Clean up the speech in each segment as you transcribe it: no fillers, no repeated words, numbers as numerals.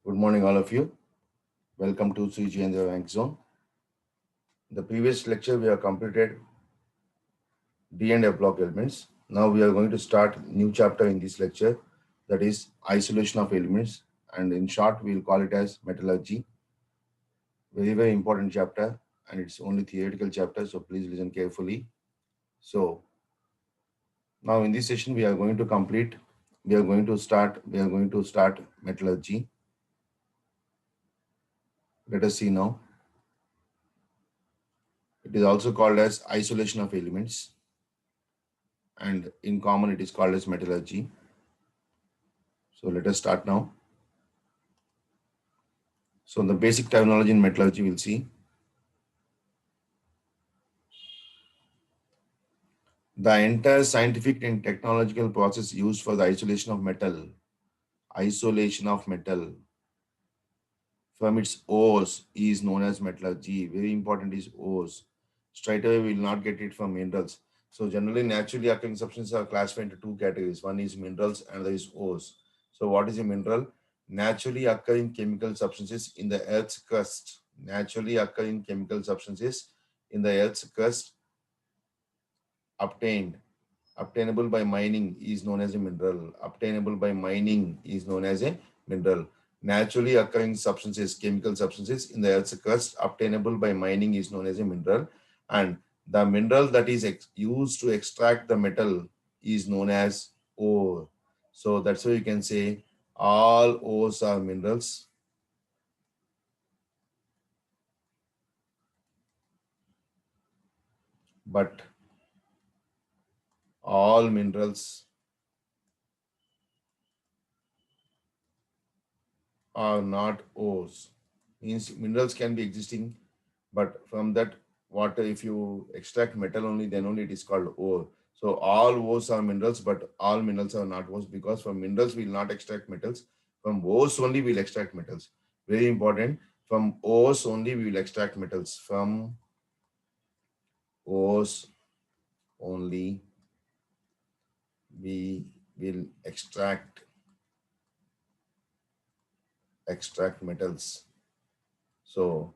Good morning, all of you. Welcome to Suji and the Rank Zone. In the previous lecture, we have completed D and F block elements. Now we are going to start a new chapter in this lecture, that is isolation of elements. And in short, we will call it as metallurgy. Very, very important chapter, and it's only theoretical chapter, so please listen carefully. So now in this session, we are going to start metallurgy. Let us see now. It is also called as isolation of elements, and in common it is called as metallurgy. So let us start now. So the basic terminology in metallurgy we'll see. The entire scientific and technological process used for the isolation of metal from its ores is known as metallurgy. Very important is ores. Straight away we will not get it from minerals. So generally naturally occurring substances are classified into two categories. One is minerals and another is ores. So what is a mineral? Naturally occurring chemical substances in the earth's crust. Naturally occurring chemical substances in the earth's crust obtainable by mining is known as a mineral. Obtainable by mining is known as a mineral. Naturally occurring substances, chemical substances in the earth's crust obtainable by mining is known as a mineral. And the mineral that is used to extract the metal is known as ore. So that's why you can say all ores are minerals. But all minerals are not ores. Means minerals can be existing, but from that water, if you extract metal only, then only it is called ore. So all ores are minerals, but all minerals are not ores, because from minerals we will not extract metals. From ores only we will extract metals. Very important. From ores only we will extract metals. From ores only we will extract metals. So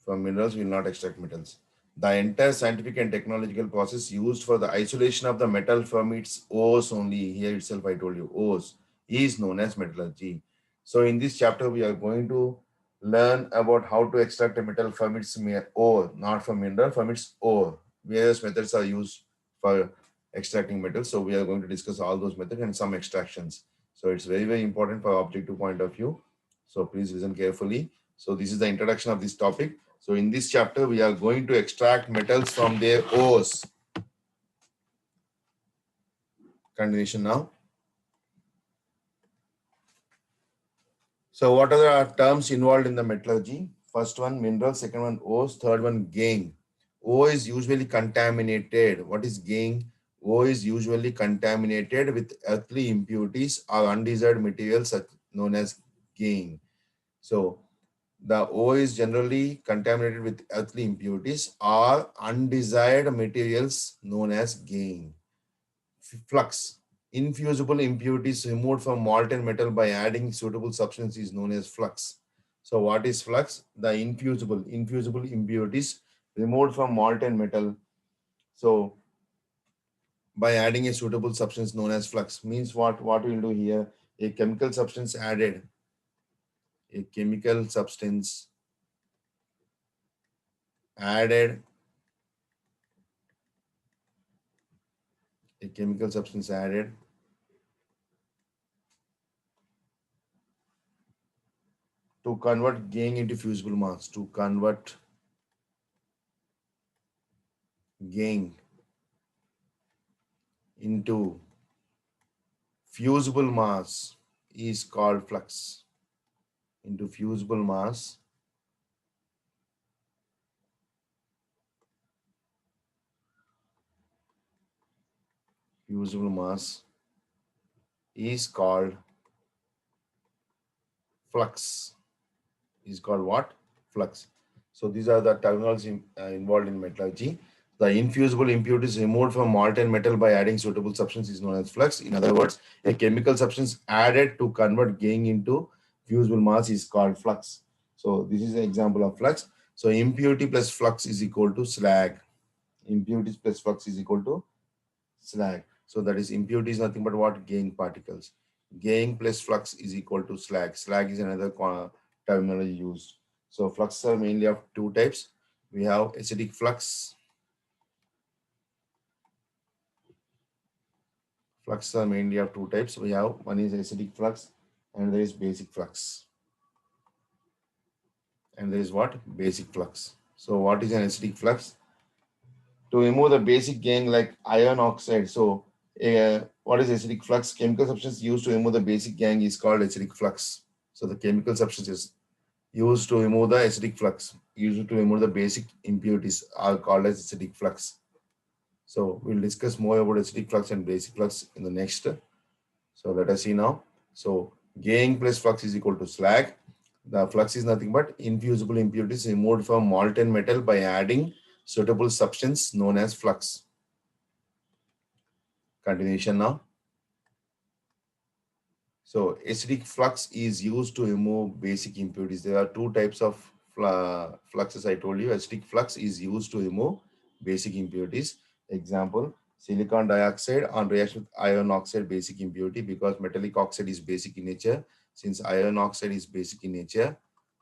from minerals, we will not extract metals. The entire scientific and technological process used for the isolation of the metal from its ores only, here itself I told you, ores, is known as metallurgy. So in this chapter, we are going to learn about how to extract a metal from its ore, not from mineral, from its ore. Various methods are used for extracting metals. So we are going to discuss all those methods and some extractions. So it's very, very important for objective point of view. So please listen carefully. So this is the introduction of this topic. So in this chapter, we are going to extract metals from their ores. Continuation now. So what are the terms involved in the metallurgy? First one, mineral. Second one, ores. Third one, gangue. Ore is usually contaminated. What is gangue? Ore is usually contaminated with earthly impurities or undesired materials known as gangue. So the ore is generally contaminated with earthly impurities or undesired materials known as gangue. Flux. Infusible impurities removed from molten metal by adding suitable substance is known as flux. So what is flux? The infusible impurities removed from molten metal. So by adding a suitable substance known as flux means what we will do here, a chemical substance added, a chemical substance added to convert gangue into fusible mass, to convert gangue into fusible mass is called flux. Into fusible mass is called flux. Is called what? Flux. So these are the terminology involved in metallurgy. The infusible impurities removed from molten metal by adding suitable substance is known as flux. In other words, a chemical substance added to convert gangue into fusible mass is called flux. So this is an example of flux. So impurity plus flux is equal to slag. Impurities plus flux is equal to slag. So that is impurity is nothing but what? Gangue particles. Gangue plus flux is equal to slag. Slag is another terminology used. So flux are mainly of two types. We have acidic flux. Flux are mainly of two types. We have one is acidic flux and there is basic flux. And there is what? Basic flux. So what is an acidic flux? To remove the basic gangue like iron oxide. So what is acidic flux? Chemical substance used to remove the basic gangue is called acidic flux. So the chemical substances used to remove the acidic flux, used to remove the basic impurities are called as acidic flux. So we'll discuss more about acidic flux and basic flux in the next. So let us see now. So gangue plus flux is equal to slag. The flux is nothing but infusible impurities removed from molten metal by adding suitable substance known as flux. Continuation now. So acidic flux is used to remove basic impurities. There are two types of fluxes I told you. Acidic flux is used to remove basic impurities. Example, silicon dioxide on reaction with iron oxide basic impurity because metallic oxide is basic in nature. Since iron oxide is basic in nature,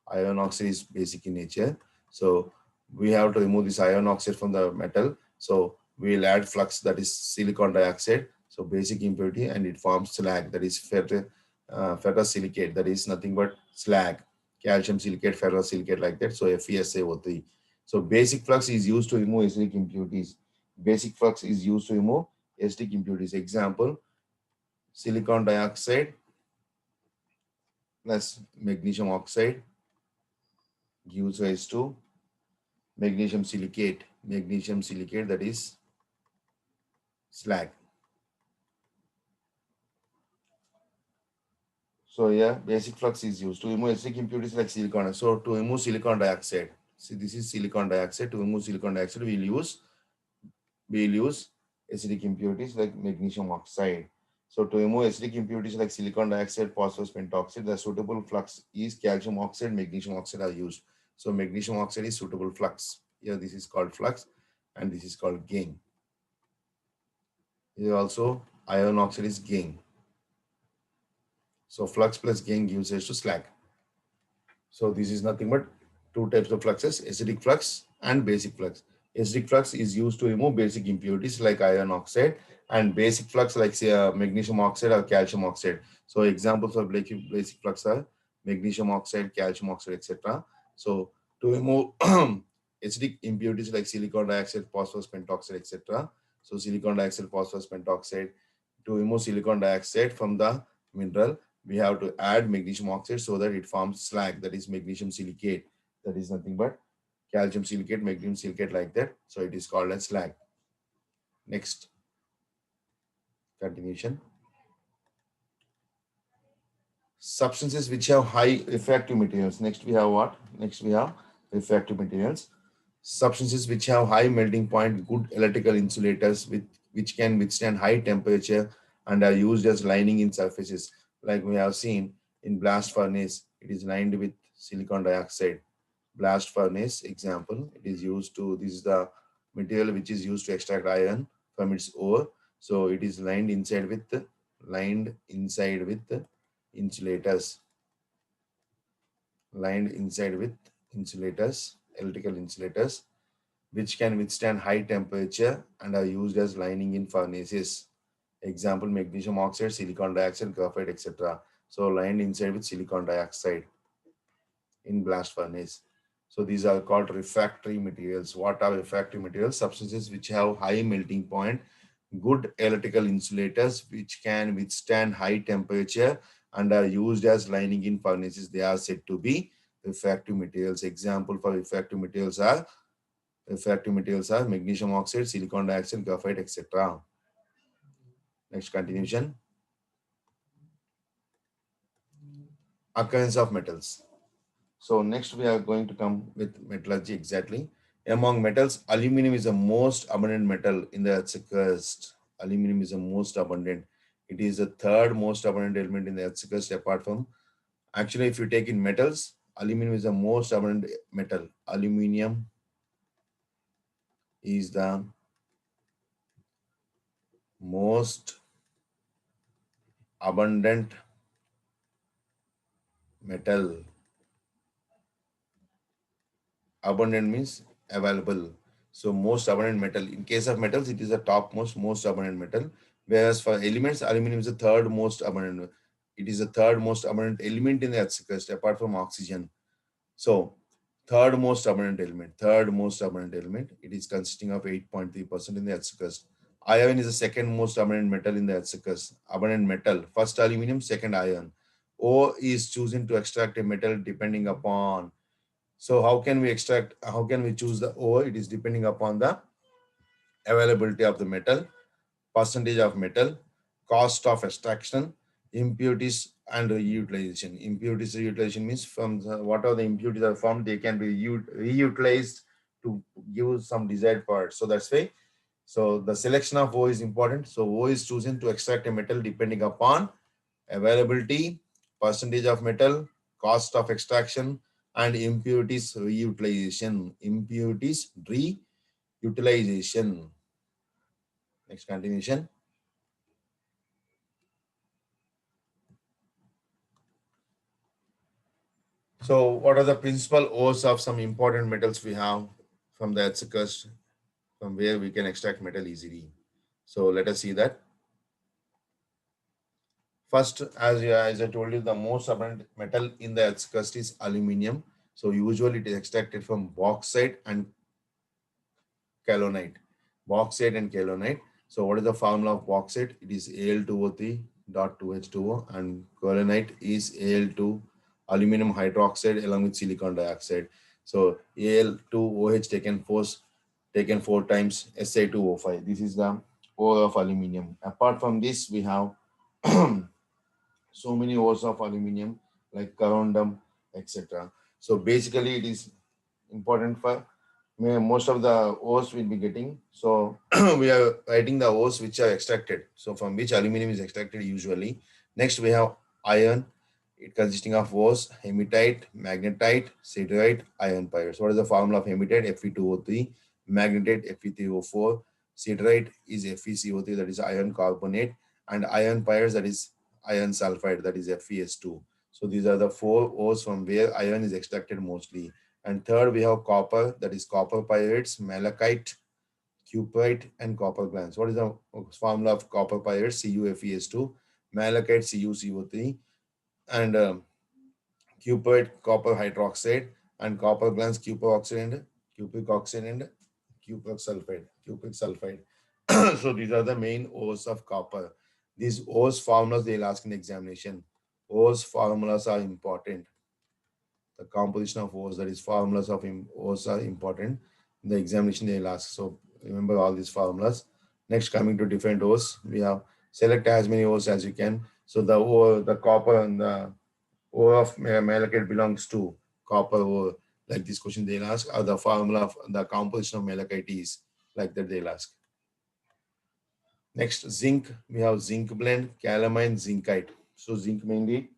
iron oxide is basic in nature. So we have to remove this iron oxide from the metal. So we will add flux that is silicon dioxide. So basic impurity and it forms slag that is ferrosilicate that is nothing but slag, calcium silicate, ferrosilicate like that. So FeSaO3. So basic flux is used to remove acidic impurities. Basic flux is used to remove acidic impurities. Example, silicon dioxide plus magnesium oxide gives rise to magnesium silicate. Magnesium silicate that is slag. So yeah, basic flux is used to remove acidic impurities like silicon. So to remove silicon dioxide, see this is silicon dioxide. To remove silicon dioxide, we'll use acidic impurities like magnesium oxide. So to remove acidic impurities like silicon dioxide, phosphorus pentoxide, the suitable flux is calcium oxide, magnesium oxide are used. So magnesium oxide is suitable flux. Here this is called flux and this is called gangue. Here also iron oxide is gangue. So flux plus gangue gives rise to slag. So this is nothing but two types of fluxes, acidic flux and basic flux. Acidic flux is used to remove basic impurities like iron oxide and basic flux like say magnesium oxide or calcium oxide. So examples of basic flux are magnesium oxide, calcium oxide, etc. So to remove acidic impurities like silicon dioxide, phosphorus pentoxide, etc. So silicon dioxide, phosphorus pentoxide, to remove silicon dioxide from the mineral, we have to add magnesium oxide so that it forms slag, that is magnesium silicate. That is nothing but calcium silicate, magnesium silicate like that. So it is called as slag. Next, continuation. Substances which have high refractive materials. Next we have what? Next we have refractive materials. Substances which have high melting point, good electrical insulators with which can withstand high temperature and are used as lining in surfaces. Like we have seen in blast furnace, it is lined with silicon dioxide. Blast furnace example, it is used to, this is the material which is used to extract iron from its ore. So it is lined inside with insulators, lined inside with insulators, electrical insulators, which can withstand high temperature and are used as lining in furnaces. Example, magnesium oxide, silicon dioxide, graphite, etc. So lined inside with silicon dioxide in blast furnace. So these are called refractory materials. What are refractory materials? Substances which have high melting point, good electrical insulators which can withstand high temperature and are used as lining in furnaces. They are said to be refractory materials. Example for refractive materials are magnesium oxide, silicon dioxide, graphite, etc. Next, continuation. Occurrence of metals. So next we are going to come with metallurgy exactly. Among metals, aluminum is the most abundant metal in the Earth's crust. Aluminum is the most abundant. It is the third most abundant element in the Earth's crust apart from Actually, if you take in metals, aluminum is the most abundant metal. Aluminum is the most abundant metal. Abundant means available. So most abundant metal. In case of metals, it is the topmost, most abundant metal. Whereas for elements, aluminum is the third most abundant. It is the third most abundant element in the Earth's crust, apart from oxygen. So third most abundant element. It is consisting of 8.3% in the Earth's crust. Iron is the second most abundant metal in the Earth's crust. Abundant metal. First aluminum, second iron. Ore is chosen to extract a metal depending upon. So how can we extract, how can we choose the ore? It is depending upon the availability of the metal, percentage of metal, cost of extraction, impurities and reutilization. Impurities reutilization means from whatever the impurities are formed, they can be reutilized to give some desired part. So that's why. So the selection of ore is important. So ore is chosen to extract a metal depending upon availability, percentage of metal, cost of extraction, and impurities reutilization. Impurities reutilization. Next continuation. So, what are the principal ores of some important metals we have from the Earth's crust, from where we can extract metal easily? So, let us see that. First, as I told you, the most abundant metal in the Earth's crust is aluminium. So, usually it is extracted from bauxite and kaolinite. Bauxite and kaolinite. So, what is the formula of bauxite? It is Al2O3.2H2O, and kaolinite is Al2 aluminum hydroxide along with silicon dioxide. So, Al2OH taken four times Si2O5. This is the ore of aluminium. Apart from this, we have so many ores of aluminium like corundum, etc. So basically, it is important for most of the ores we'll be getting. So we are writing the ores which are extracted. So from which aluminum is extracted usually. Next, we have iron. It consisting of ores, hematite, magnetite, siderite, iron pyrites. What is the formula of hematite? Fe2O3, magnetite Fe3O4, siderite is FeCO3, that is iron carbonate, and iron pyrites, that is iron sulfide, that is FeS2. So these are the four ores from where iron is extracted mostly. And third, we have copper, that is copper pyrites, malachite, cupite, and copper glands. What is the formula of copper pyrites? CuFeS2, malachite, CuCO3, and cupite, copper hydroxide, and copper glands, cupric oxide, and cupric sulfide. Cupric sulfide. So these are the main ores of copper. These ores formulas they'll ask in examination. Ores formulas are important. The composition of ores, that is formulas of ores are important. In the examination they'll ask. So remember all these formulas. Next, coming to different ores, we have select as many ores as you can. So the ore, the copper and the ore of malachite belongs to copper ore. Like this question they'll ask, or the formula of the composition of malachite is, like that they'll ask. Next, zinc. We have zinc blend, calamine, zincite. So zinc mainly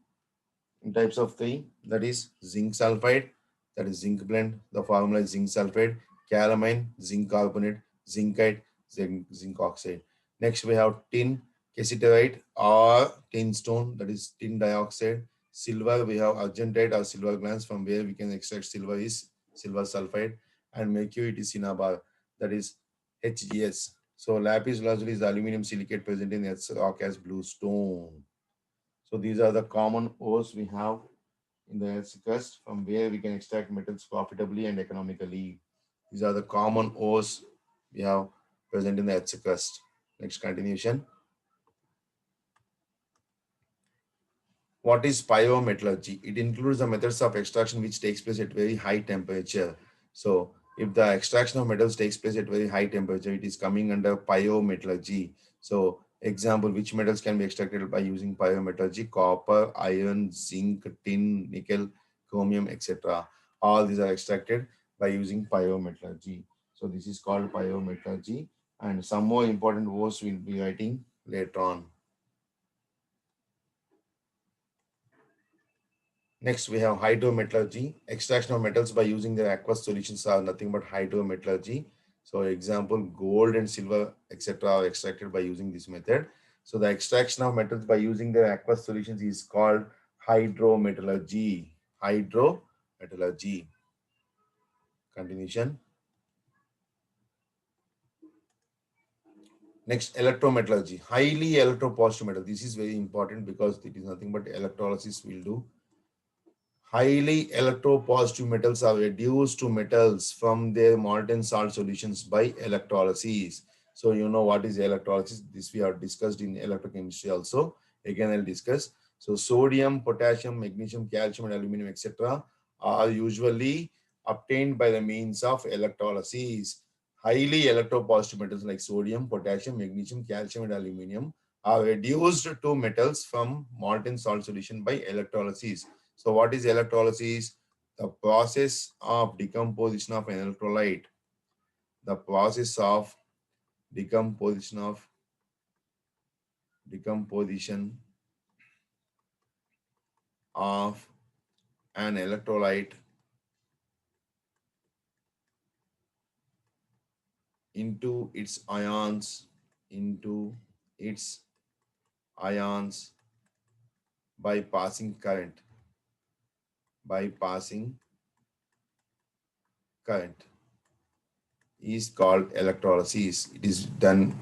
in types of three, that is zinc sulfide, that is zinc blend. The formula is zinc sulfide, calamine, zinc carbonate, zincite, zinc oxide. Next, we have tin, cassiterite or tin stone, that is tin dioxide. Silver, we have argentite or silver glands, from where we can extract silver is silver sulfide. And mercury, it is cinnabar, that is HGS. So lapis lazuli is the aluminum silicate present in Earth's rock as blue stone. So these are the common ores we have in the Earth's crust, from where we can extract metals profitably and economically. These are the common ores we have present in the Earth's crust. Next continuation. What is pyrometallurgy? It includes the methods of extraction which takes place at very high temperature. So if the extraction of metals takes place at very high temperature, it is coming under pyrometallurgy. So example, which metals can be extracted by using pyrometallurgy? Copper, iron, zinc, tin, nickel, chromium, etc. All these are extracted by using pyrometallurgy. So this is called pyrometallurgy, and some more important words we'll be writing later on. Next, we have hydrometallurgy. Extraction of metals by using their aqueous solutions are nothing but hydrometallurgy. So, example, gold and silver, etc., are extracted by using this method. So, the extraction of metals by using their aqueous solutions is called hydrometallurgy. Hydrometallurgy. Continuation. Next, electrometallurgy. Highly electropositive metal. This is very important because it is nothing but electrolysis will do. Highly electropositive metals are reduced to metals from their molten salt solutions by electrolysis. So you know what is electrolysis. This we have discussed in electrochemistry also. Again, I'll discuss. So sodium, potassium, magnesium, calcium, and aluminum, etc., are usually obtained by the means of electrolysis. Highly electropositive metals like sodium, potassium, magnesium, calcium, and aluminum are reduced to metals from molten salt solution by electrolysis. So what is electrolysis? The process of decomposition of an electrolyte. The process of decomposition of decomposition of an electrolyte into its ions into its ions by passing current is called electrolysis. It is done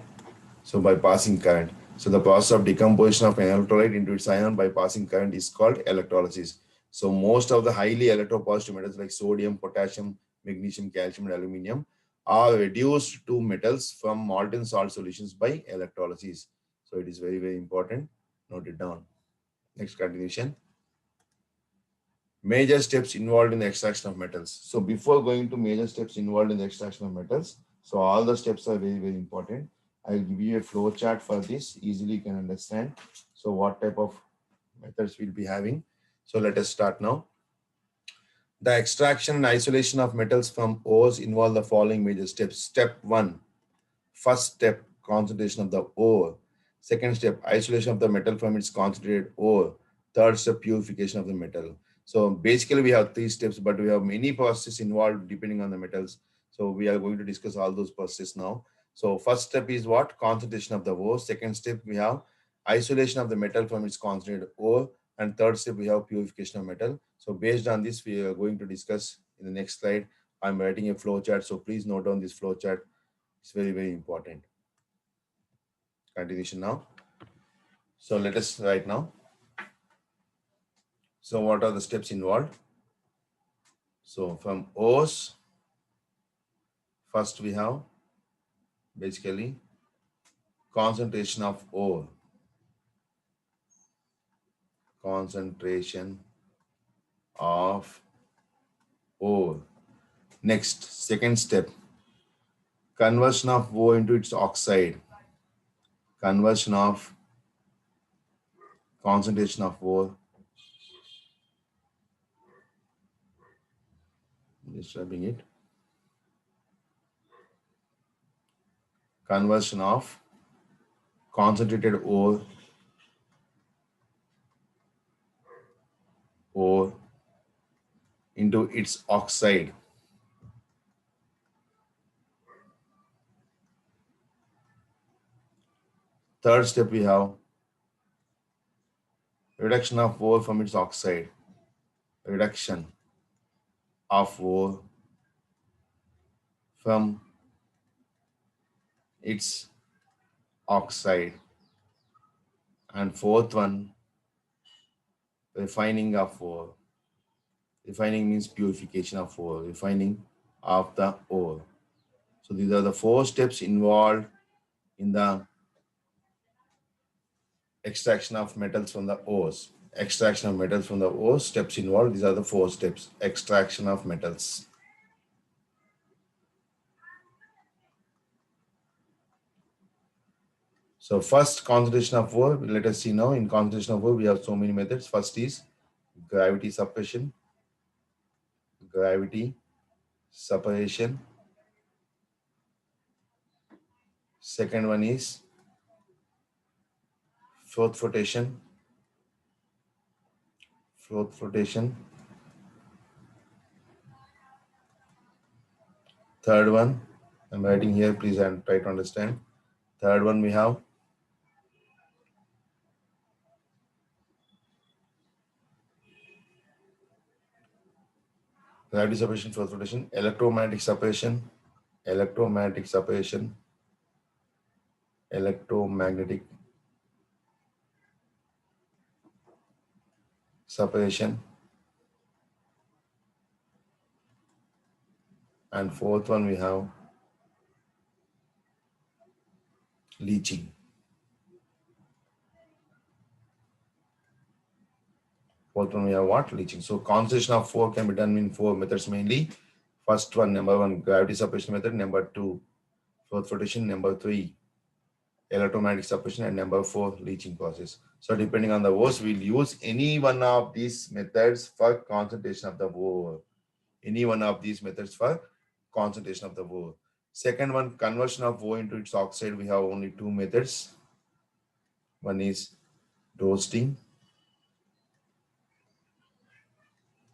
so by passing current. So the process of decomposition of an electrolyte into its ion by passing current is called electrolysis. So most of the highly electropositive metals like sodium, potassium, magnesium, calcium, and aluminum are reduced to metals from molten salt solutions by electrolysis. So it is very, very important. Note it down. Next continuation. Major steps involved in the extraction of metals. So before going to major steps involved in the extraction of metals, so all the steps are very, very important. I'll give you a flow chart for this. Easily you can understand. So what type of methods we'll be having. So let us start now. The extraction and isolation of metals from ores involve the following major steps. Step 1. First step, concentration of the ore. Second step, isolation of the metal from its concentrated ore. Third step, purification of the metal. So basically we have 3 steps, but we have many processes involved depending on the metals. So we are going to discuss all those processes now. So first step is what? Concentration of the ore. Second step, we have isolation of the metal from its concentrated ore. And third step, we have purification of metal. So based on this, we are going to discuss in the next slide. I'm writing a flow chart. So please note down this flow chart. It's very, very important. Continuation now. So let us write now. So what are the steps involved? So from ores, first we have basically concentration of ore. Concentration of ore. Next, second step, conversion of ore into its oxide. Conversion of concentration of ore. Describing it. Conversion of concentrated ore into its oxide. Third step we have reduction of ore from its oxide. Reduction of ore from its oxide. And fourth one, refining of ore. Refining means purification of ore, refining of the ore. So these are the 4 steps involved in the extraction of metals from the ores. Extraction of metals from the ores, steps involved. These are the 4 steps. Extraction of metals. So first, concentration of ore. Let us see now. In concentration of ore, we have so many methods. First is gravity suppression. Gravity suppression. Second one is flotation. fourth flotation. Third one, I'm writing here, please and try to understand. Third one we have gravity separation, fourth flotation, electromagnetic separation, electromagnetic separation, electromagnetic separation, and fourth one we have leaching. Fourth one we have what? Leaching. So concentration of four can be done in four methods mainly. First one, number one, gravity separation method. Number two, fourth flotation. Number three, electromagnetic separation, and number four, leaching process. So depending on the ores, we'll use any one of these methods for concentration of the ore. Any one of these methods for concentration of the ore. Second one, conversion of ore into its oxide. We have only two methods. One is roasting,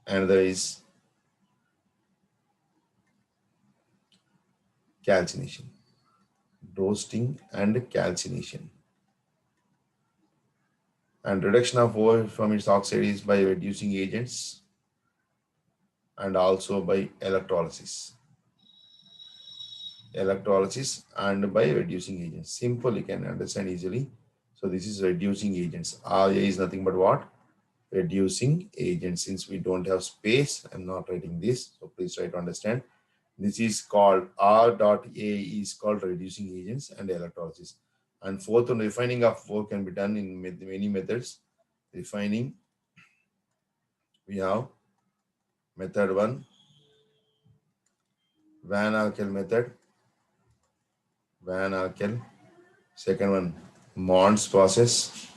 another is calcination. Roasting and calcination. And reduction of ore from its oxide is by reducing agents and also by electrolysis. Electrolysis and by reducing agents. Simple, you can understand easily. So this is reducing agents. RA is nothing but what? Reducing agents. Since we don't have space, I'm not writing this. So please try to understand. This is called R dot A is called reducing agents and electrolysis. And fourth one, refining of ore can be done in many methods. Refining, we have method one, Van Alkel method, Van Alkel. Second one, Mond's process.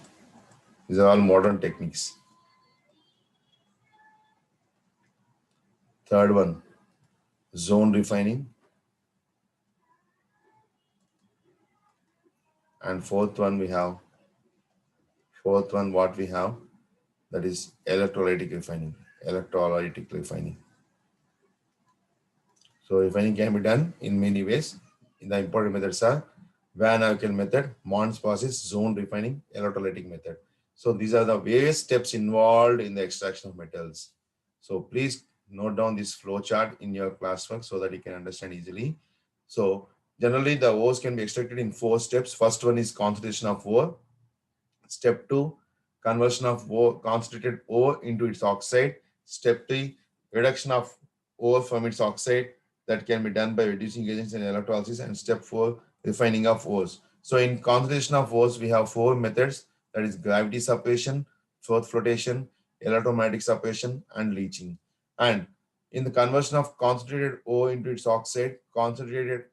These are all modern techniques. Third one, zone refining. And fourth one what we have, that is electrolytic refining. Electrolytic refining. So refining can be done in many ways. In the important methods are Van Alkel method, Mond's process, zone refining, electrolytic method. So these are the various steps involved in the extraction of metals. So please note down this flow chart in your classwork so that you can understand easily. So generally the ores can be extracted in four steps. First one is concentration of ore. Step 2, conversion of ore, concentrated ore into its oxide. Step 3, reduction of ore from its oxide that can be done by reducing agents and electrolysis. And step 4, refining of ores. So in concentration of ores, we have four methods, that is gravity separation, fourth flotation, electromagnetic separation, and leaching. And in the conversion of concentrated ore into its oxide, concentrated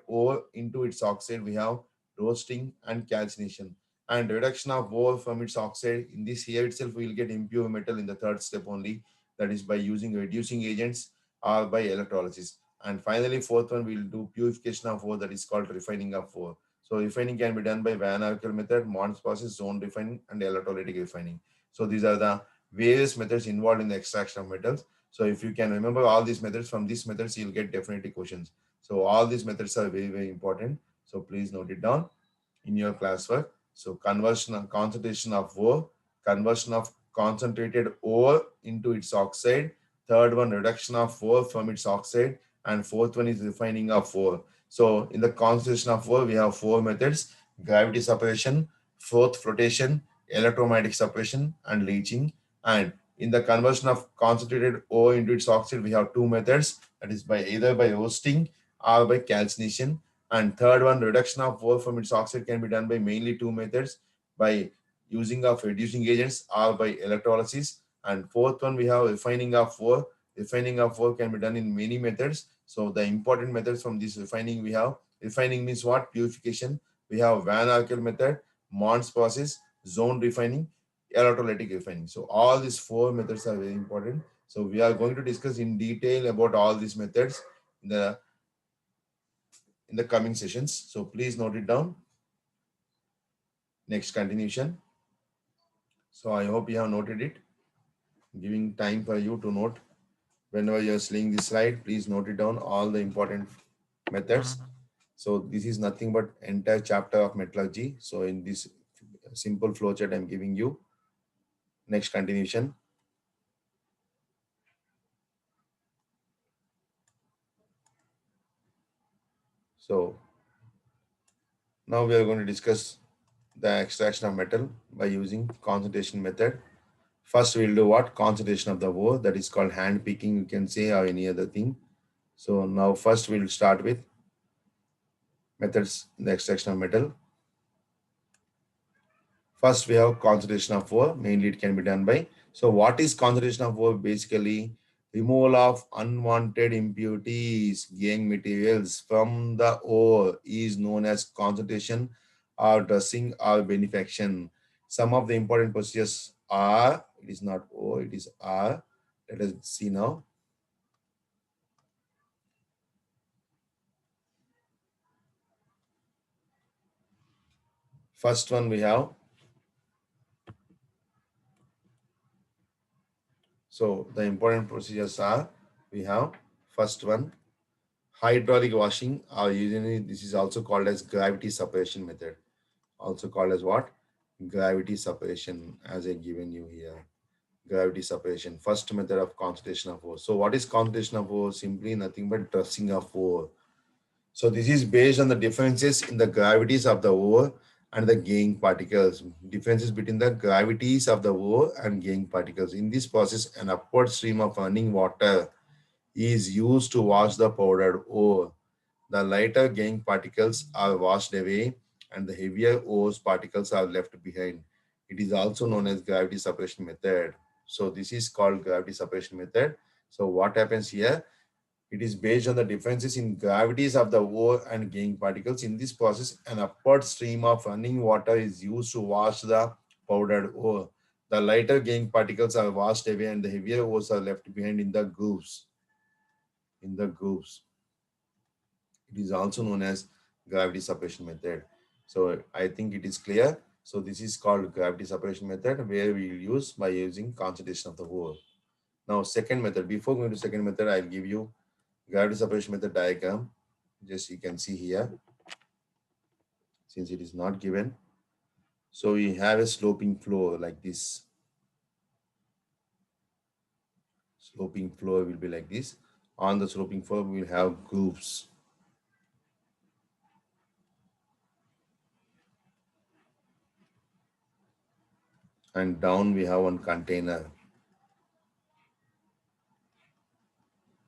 ore into its oxide, we have roasting and calcination. And reduction of ore from its oxide, in this here itself we will get impure metal in the third step only, that is by using reducing agents or by electrolysis. And finally fourth one, we will do purification of ore, that is called refining of ore. So refining can be done by Van Alkel method, Mond's process, zone refining, and electrolytic refining. So these are the various methods involved in the extraction of metals. So if you can remember all these methods, from these methods you'll get definitely questions. So all these methods are very, very important. So please note it down in your classwork. So conversion and concentration of ore, conversion of concentrated ore into its oxide. Third one, reduction of ore from its oxide. And fourth one is refining of ore. So in the concentration of ore, we have four methods: gravity separation, fourth flotation, electromagnetic separation, and leaching. And in the conversion of concentrated ore into its oxide, we have two methods, that is by either by roasting or by calcination. And third one, reduction of ore from its oxide can be done by mainly two methods, by using of reducing agents or by electrolysis. And fourth one, we have refining of ore. Refining of ore can be done in many methods. So the important methods from this refining, we have refining means what? Purification. We have Van Alkel method, Mond's process, zone refining, electrolytic refining. So all these four methods are very important. So we are going to discuss in detail about all these methods in the coming sessions. So please note it down. Next continuation. So I hope you have noted it. Giving time for you to note. Whenever you're seeing this slide, please note it down, all the important methods. So this is nothing but entire chapter of metallurgy. So in this simple flowchart I'm giving you. Next continuation. So now we are going to discuss the extraction of metal by using concentration method. First, we'll do what? Concentration of the ore. That is called hand picking, you can say, or any other thing. So now first we'll start with methods in the extraction of metal. First, we have concentration of ore. Mainly, it can be done by. So, what is concentration of ore? Basically, removal of unwanted impurities, gangue materials from the ore is known as concentration or dressing or benefaction. Some of the important procedures are, it is not O, it is R. Let us see now. First one we have. So, the important procedures are, we have first one, hydraulic washing, or usually this is also called as gravity separation method. Also called as what? Gravity separation, as I given you here. Gravity separation, first method of concentration of ore. So what is concentration of ore? Simply nothing but dressing of ore. So this is based on the differences in the gravities of the ore and the gangue particles. Differences between the gravities of the ore and gangue particles. In this process, an upward stream of running water is used to wash the powdered ore. The lighter gangue particles are washed away and the heavier ore particles are left behind. It is also known as gravity separation method. So this is called gravity separation method. So what happens here? It is based on the differences in gravities of the ore and gangue particles. In this process, an upward stream of running water is used to wash the powdered ore. The lighter gangue particles are washed away and the heavier ores are left behind in the grooves. In the grooves. It is also known as gravity separation method. So I think it is clear. So this is called gravity separation method, where we use by using concentration of the ore. Now second method, before going to second method, I'll give you gravity separation method diagram. Just you can see here, since it is not given. So we have a sloping floor like this. Sloping floor will be like this. On the sloping floor, we will have grooves. And down we have one container.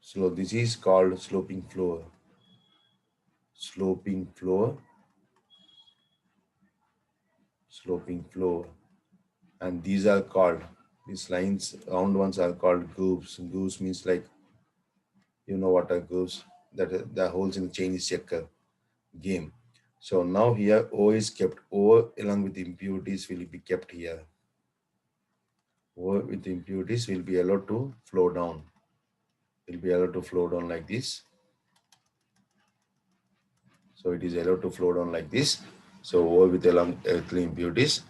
So this is called sloping floor. Sloping floor, sloping floor. And these are called, these lines, round ones are called grooves. Grooves means like, you know what are grooves? That the holes in the Chinese checker game. So now here O is kept. O along with impurities will be kept here. O with impurities will be allowed to flow down. Will be allowed to flow down like this. So it is allowed to flow down like this. So O with along impurities,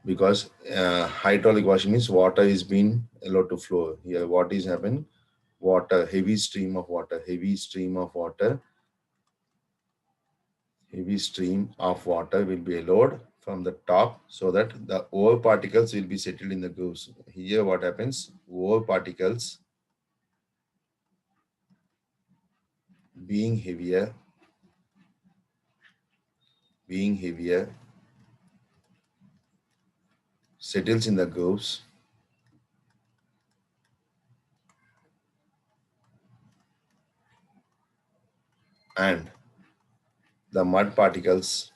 because hydraulic washing means water is being allowed to flow. Here what is happening? Water, heavy stream of water, heavy stream of water, heavy stream of water will be allowed from the top, so that the ore particles will be settled in the grooves. Here what happens? Ore particles being heavier, being heavier, settles in the grooves, and the mud particles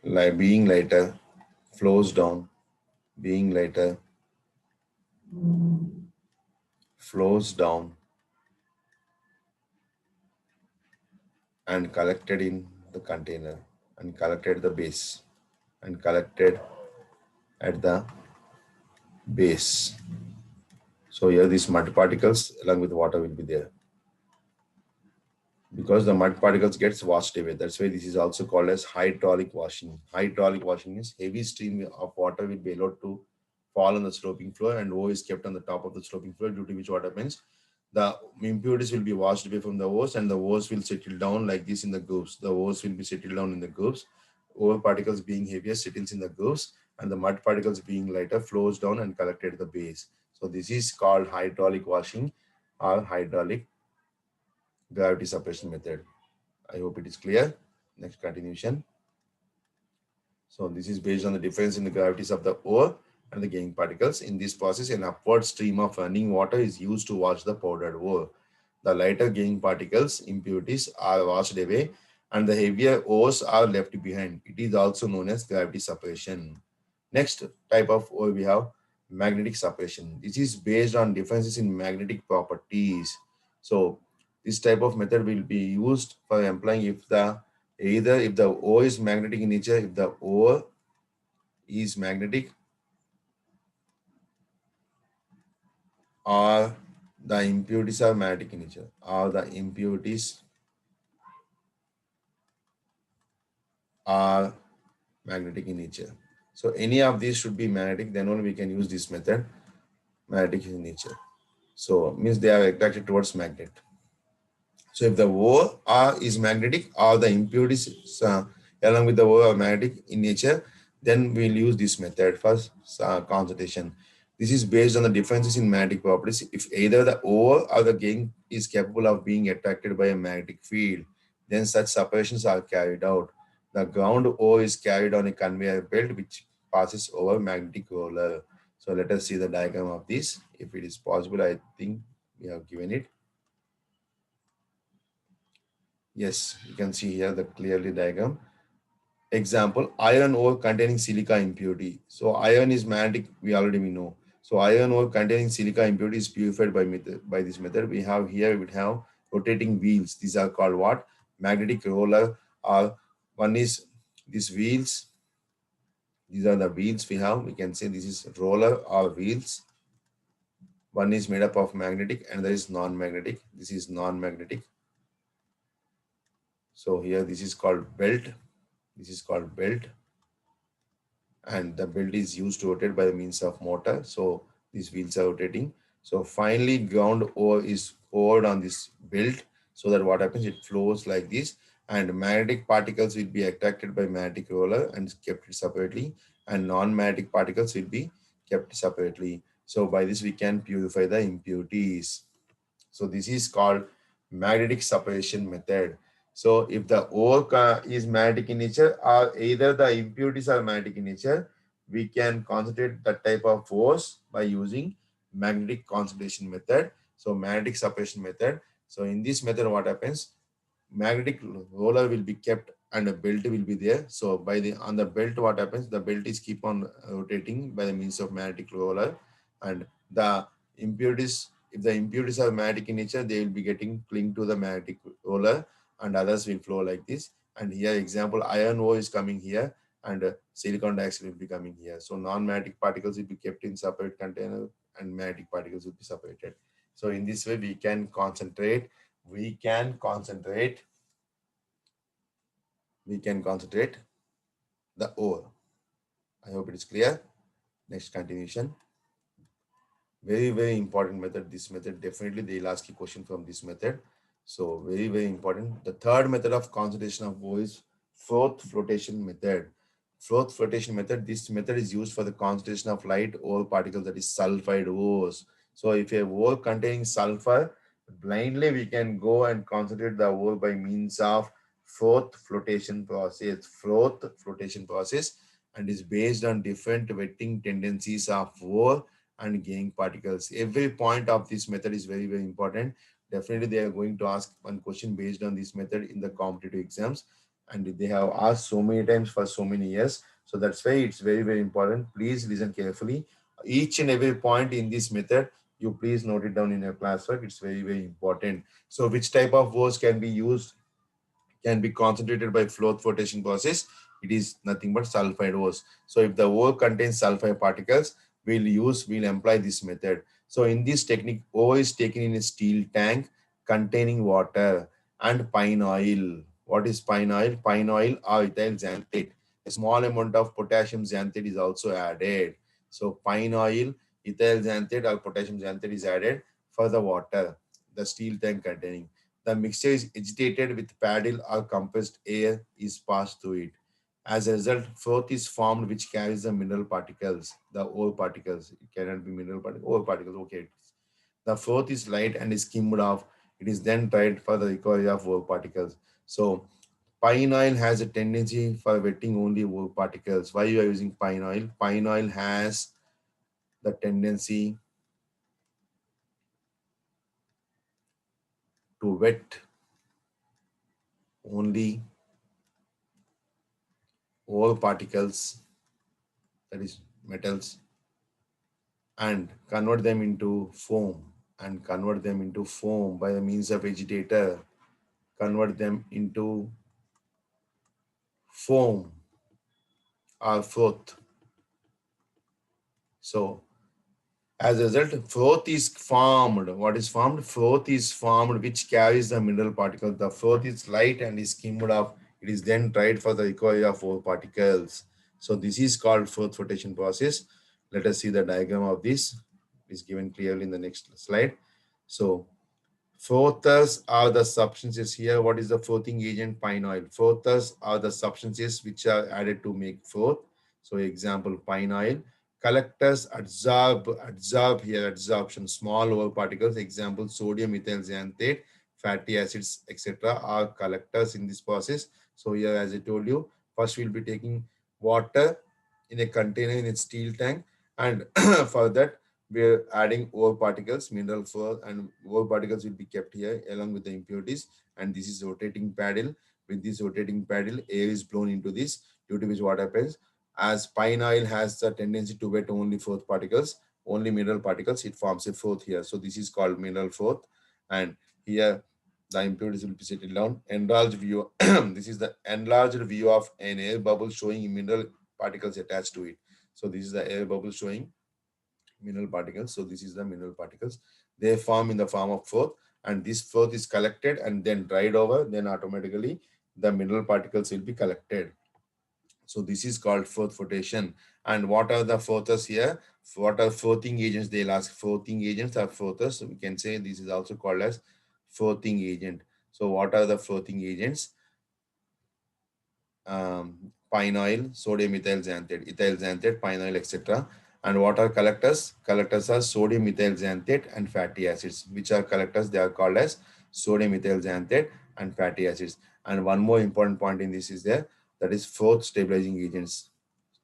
like being lighter flows down, being lighter flows down and collected in the container, and collected the base, and collected at the base. So here these mud particles along with water will be there. because the mud particles gets washed away. That's why this is also called as hydraulic washing. Hydraulic washing is heavy stream of water will be allowed to fall on the sloping floor and O is kept on the top of the sloping floor, due to which what happens, the impurities will be washed away from the ores and the ores will settle down like this in the grooves. The ores will be settled down in the grooves. Ore particles being heavier settles in the grooves, and the mud particles being lighter flows down and collected at the base. So this is called hydraulic washing or hydraulic gravity suppression method. I hope it is clear. Next continuation. So this is based on the difference in the gravities of the ore and the gangue particles. In this process, an upward stream of running water is used to wash the powdered ore. The lighter gangue particles, impurities, are washed away and the heavier ores are left behind. It is also known as gravity suppression. Next type of ore we have magnetic suppression. This is based on differences in magnetic properties. So this type of method will be used for employing if the either if the ore is magnetic in nature, if the ore is magnetic, or the impurities are magnetic in nature, or the impurities are magnetic in nature. So any of these should be magnetic, then only we can use this method, magnetic in nature. So means they are attracted towards magnet. So if the ore is magnetic or the impurities along with the ore are magnetic in nature, then we'll use this method for concentration. This is based on the differences in magnetic properties. If either the ore or the gangue is capable of being attracted by a magnetic field, then such separations are carried out. The ground ore is carried on a conveyor belt which passes over magnetic roller. So let us see the diagram of this. If it is possible, I think we have given it. Yes, you can see here the clearly diagram. Example, iron ore containing silica impurity. So iron is magnetic, we know. So iron ore containing silica impurity is purified by this method. We have rotating wheels. These are called what? Magnetic roller. One is these wheels. These are the wheels we have. We can say this is roller or wheels. One is made up of magnetic and there is non-magnetic. This is non-magnetic. So here this is called belt. This is called belt, and the belt is used to rotate by the means of motor. So these wheels are rotating. So finally ground ore is poured on this belt, so that what happens, it flows like this, and magnetic particles will be attracted by magnetic roller and kept separately, and non-magnetic particles will be kept separately. So by this we can purify the impurities. So this is called magnetic separation method. So if the ore is magnetic in nature or either the impurities are magnetic in nature, we can concentrate that type of ores by using magnetic concentration method. So magnetic separation method. So in this method, what happens? Magnetic roller will be kept and a belt will be there. So by the on the belt, what happens? The belt is keep on rotating by the means of magnetic roller, and the impurities, if the impurities are magnetic in nature, they will be getting cling to the magnetic roller, and others will flow like this. And here example, iron ore is coming here, and silicon dioxide will be coming here. So non-magnetic particles will be kept in separate container and magnetic particles will be separated. So in this way we can concentrate we can concentrate the ore. I hope it is clear. Next continuation. Very, very important method. This method, definitely they'll ask a question from this method. So very, very important. The third method of concentration of ore is fourth flotation method. Fourth flotation method, this method is used for the concentration of light ore particles, that is sulfide ores. So if a ore containing sulfur, blindly we can go and concentrate the ore by means of fourth flotation process. Fourth flotation process, and is based on different wetting tendencies of ore and gangue particles. Every point of this method is very, very important. Definitely they are going to ask one question based on this method in the competitive exams, and they have asked so many times for so many years. So that's why it's very, very important. Please listen carefully. Each and every point in this method, you please note it down in your classwork. It's very, very important. So which type of ores can be used, can be concentrated by flow flotation process? It is nothing but sulfide ores. So if the ore contains sulfide particles, we'll employ this method. So in this technique, ore is taken in a steel tank containing water. and pine oil. What is pine oil? Pine oil or ethyl xanthate. A small amount of potassium xanthate is also added. So pine oil, ethyl xanthate or potassium xanthate is added for the water, the steel tank containing. The mixture is agitated with paddle or compressed air is passed through it. As a result, froth is formed which carries the mineral particles, the ore particles. It cannot be mineral particles, ore particles. Okay. The froth is light and is skimmed off. It is then dried for the recovery of ore particles. So pine oil has a tendency for wetting only ore particles. Why you are using pine oil? Pine oil has the tendency to wet only ore particles, that is metals, and convert them into foam by the means of agitator, convert them into foam or froth. So as a result, froth is formed. What is formed? Froth is formed which carries the mineral particles. The froth is light and is skimmed off. It is then dried for the recovery of ore particles. So this is called froth flotation process. Let us see the diagram of this. It is given clearly in the next slide. So frothers are the substances here. What is the frothing agent? Pine oil. Frothers are the substances which are added to make froth. So example, pine oil. Collectors absorb here, absorption, small ore particles. Example, sodium ethyl xanthate, fatty acids, etc. are collectors in this process. So here, as I told you, first we'll be taking water in a container in a steel tank, and for that we're adding ore particles, mineral fur, and ore particles will be kept here along with the impurities. And this is rotating paddle. With this rotating paddle, air is blown into this, due to which what happens, as pine oil has the tendency to wet only froth particles, only mineral particles, it forms a froth here. So this is called mineral froth. And here the impurities will be settled down. Enlarged view. This is the enlarged view of an air bubble showing mineral particles attached to it. So this is the air bubble showing mineral particles. So this is the mineral particles. They form in the form of froth, and this froth is collected and then dried over. Then automatically the mineral particles will be collected. So this is called froth flotation. And what are the frothers here? What are frothing agents? They'll ask frothing agents or frothers. So we can say this is also called as frothing agent. So what are the frothing agents? Pine oil, sodium ethyl xanthate, pine oil, etc. And what are collectors? Collectors are sodium ethyl xanthate and fatty acids. Which are collectors? They are called as sodium ethyl xanthate and fatty acids. And one more important point in this is there, that is froth stabilizing agents.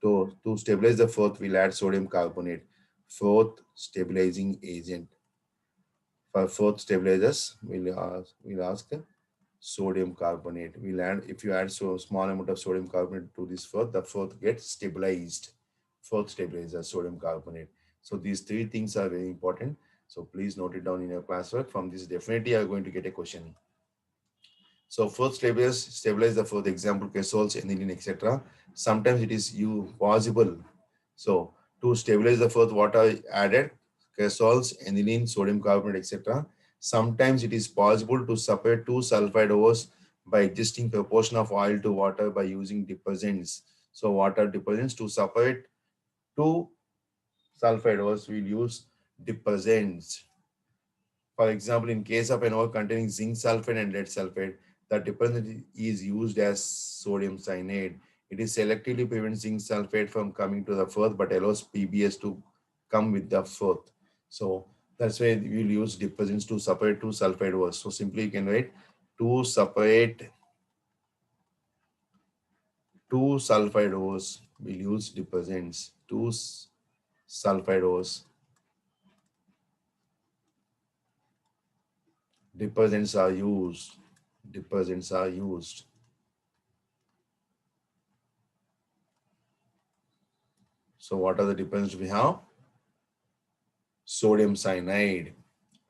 To stabilize the froth, we'll add sodium carbonate. Froth stabilizing agent. For froth stabilizers, we'll ask sodium carbonate. We'll add, if you add so small amount of sodium carbonate to this froth, the froth gets stabilized. Froth stabilizer, sodium carbonate. So these three things are very important. So please note it down in your classwork. From this, definitely you are going to get a question. So froth stabilize the froth, example, cresols, aniline, etc. Sometimes it is you possible. So to stabilize the froth, what are added? Cresols, aniline, sodium carbonate, etc. Sometimes it is possible to separate two sulfide ores by adjusting proportion of oil to water by using detergents. So water detergents to separate two sulfide ores, we'll use detergents. For example, in case of an ore containing zinc sulfate and lead sulfate, the detergent is used as sodium cyanide. It is selectively prevents zinc sulfate from coming to the froth but allows PBS to come with the froth. So that's why we'll use detergents to separate two sulfide ores. So simply you can write to separate two sulfide ores. We'll use detergents. Two sulfide ores. Detergents are used. Detergents are used. So what are the detergents we have? Sodium cyanide.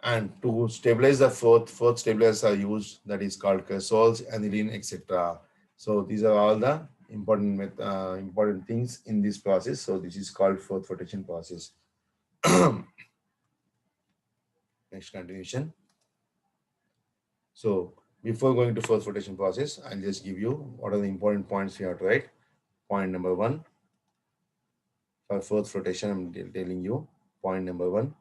And to stabilize the fourth stabilizers are used, that is called cresols, aniline, etc. So these are all the important things in this process. So this is called fourth flotation process. Next continuation. So Before going to fourth flotation process, I'll just give you what are the important points we have to write. Point number one, for fourth flotation, I'm telling you. Point number one,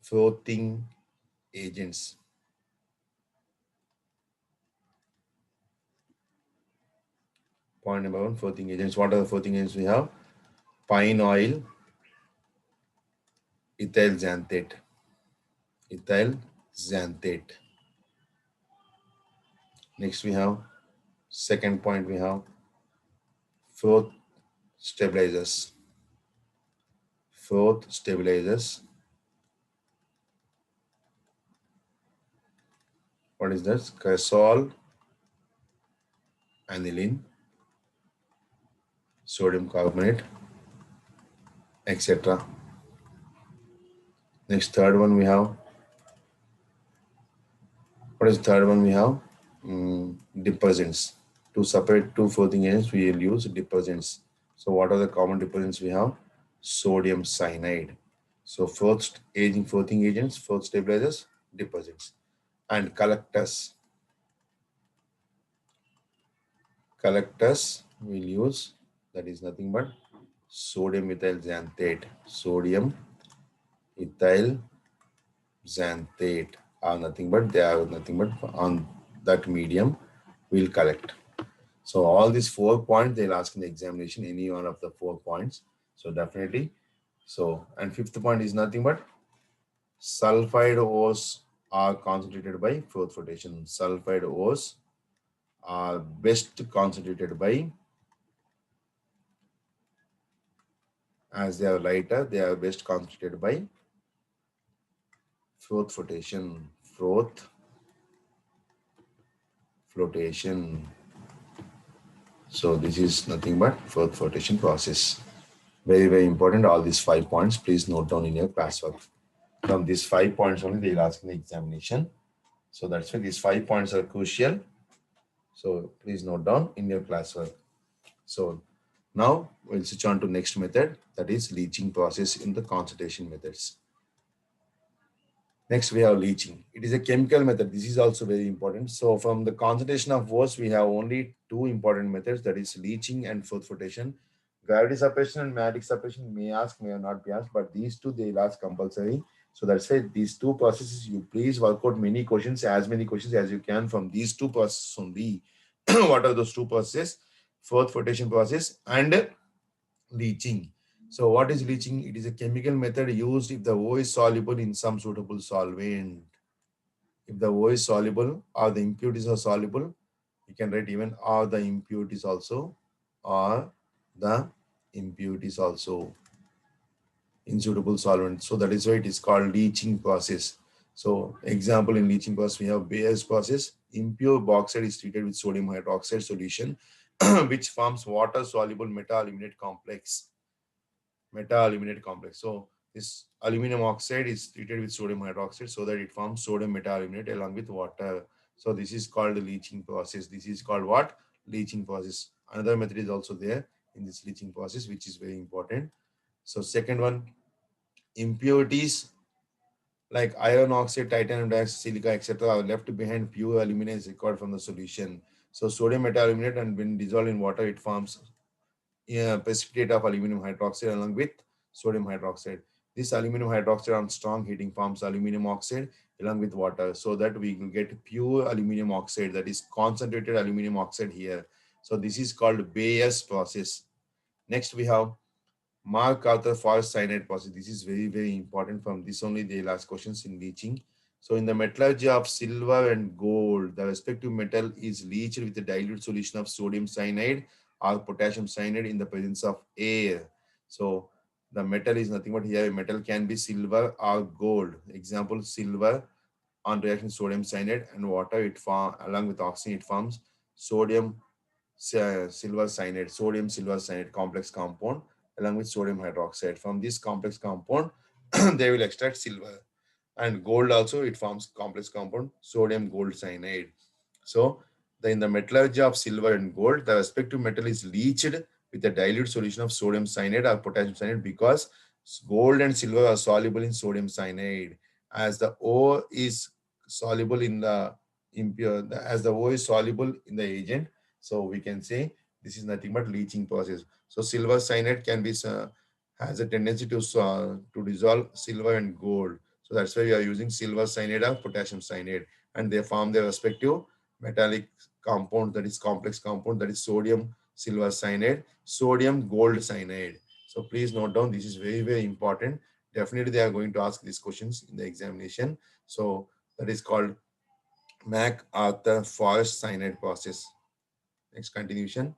frothing agents. Point number one, frothing agents. What are the frothing agents we have? Pine oil, ethyl xanthate. Ethyl xanthate. Next we have, second point we have, froth stabilizers. Froth stabilizers. What is that? Cresol, aniline, sodium carbonate, etc. Next, third one we have. What is the third one we have? Detergents. To separate two frothing agents, we will use detergents. So, what are the common detergents we have? Sodium cyanide. So, first aging frothing agents, froth stabilizers, detergents, and collectors. Collectors we'll use, that is nothing but sodium ethyl xanthate. Sodium ethyl xanthate are nothing but they are nothing but on that medium we'll collect. So all these 4 points they'll ask in the examination, any one of the 4 points. So definitely. So and fifth point is nothing but sulfide ores are concentrated by fourth flotation. Sulfide ores are best concentrated by, as they are lighter, they are best concentrated by fourth flotation. Fourth flotation. So this is nothing but fourth flotation process. Very, very important. All these 5 points, please note down in your classwork. From these 5 points only, they'll ask in the examination. So that's why these 5 points are crucial. So please note down in your classwork. So now we'll switch on to next method, that is leaching process in the concentration methods. Next, we have leaching. It is a chemical method. This is also very important. So from the concentration of ores, we have only 2 important methods, that is leaching and fourth flotation. Gravity suppression and magnetic suppression may ask, may not be asked, but these two they'll ask compulsory. So that's why these 2 processes, you please work out many questions as you can from these 2 processes only. What are those 2 processes? Fourth flotation process and leaching. So what is leaching? It is a chemical method used if the O is soluble in some suitable solvent. If the O is soluble or the impurities are soluble, you can write even or the impurities also, or the impurities also in suitable solvent. So that is why it is called leaching process. So example in leaching process, we have Bayer's process. Impure bauxite is treated with sodium hydroxide solution, which forms water soluble metal aluminate complex. Meta-aluminate complex. So this aluminum oxide is treated with sodium hydroxide so that it forms sodium meta-aluminate along with water. So this is called the leaching process. This is called what? Leaching process. Another method is also there in this leaching process, which is very important. So second one, impurities like iron oxide, titanium dioxide, silica, etc. are left behind. Pure alumina is required from the solution. So sodium meta-aluminate, and when dissolved in water, it forms precipitate of aluminum hydroxide along with sodium hydroxide. This aluminum hydroxide on strong heating forms aluminum oxide along with water, so that we will get pure aluminum oxide, that is concentrated aluminum oxide here. So this is called Bayes process. Next we have Mark Arthur Forest cyanide process. This is very, very important. From this only they'll ask questions in leaching. So in the metallurgy of silver and gold, the respective metal is leached with a dilute solution of sodium cyanide or potassium cyanide in the presence of air. So the metal is nothing but here metal can be silver or gold. Example, silver on reaction sodium cyanide and water, it form along with oxygen, it forms sodium silver cyanide, sodium silver cyanide complex compound along with sodium hydroxide. From this complex compound, they will extract silver. And gold also, it forms complex compound, sodium gold cyanide. So in the metallurgy of silver and gold, the respective metal is leached with a dilute solution of sodium cyanide or potassium cyanide because gold and silver are soluble in sodium cyanide. As the ore is soluble in the impure, as the O is soluble in the agent. So we can say this is nothing but leaching process. So silver cyanide can be has a tendency to dissolve silver and gold. So that's why we are using silver cyanide or potassium cyanide, and they form their respective metallic compound, that is complex compound, that is sodium silver cyanide, sodium gold cyanide. So please note down, this is very important. Definitely they are going to ask these questions in the examination. So that is called MacArthur Forest cyanide process. Next continuation.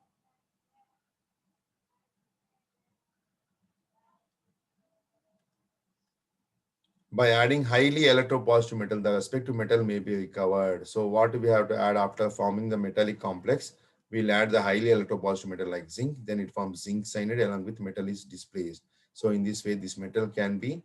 By adding highly electropositive metal, the respective metal may be recovered. So what we have to add after forming the metallic complex? We'll add the highly electropositive metal like zinc. Then it forms zinc cyanide along with metal is displaced. So in this way, this metal can be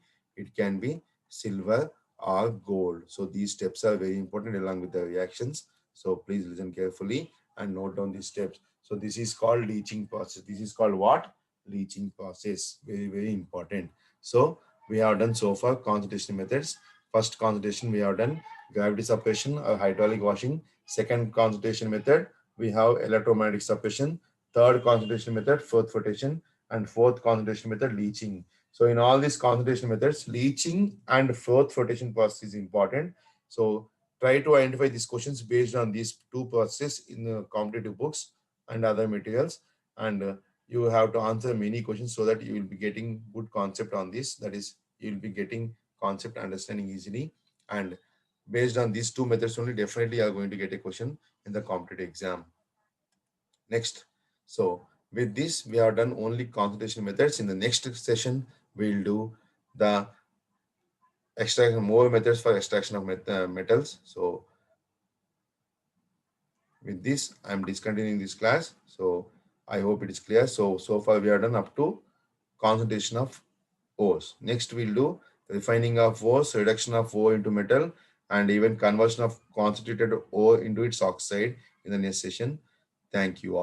silver or gold. So these steps are very important along with the reactions. So please listen carefully and note down these steps. So this is called leaching process. This is called what? Leaching process. Very important. So we have done so far concentration methods. First concentration we have done gravity suppression or hydraulic washing. Second concentration method we have electromagnetic suppression. Third concentration method fourth flotation, and fourth concentration method leaching. So in all these concentration methods, leaching and fourth flotation process is important. So try to identify these questions based on these two processes in the competitive books and other materials, and you have to answer many questions so that you will be getting good concept on this. That is, you will be getting concept understanding easily, and based on these two methods only, definitely you are going to get a question in the competitive exam. Next, so with this we have done only concentration methods. In the next session we'll do the extraction, more methods for extraction of metals. So with this I'm discontinuing this class. So I hope it is clear. So far we have done up to concentration of ores. Next, we'll do refining of ores, reduction of ore into metal, and even conversion of concentrated ore into its oxide in the next session. Thank you all.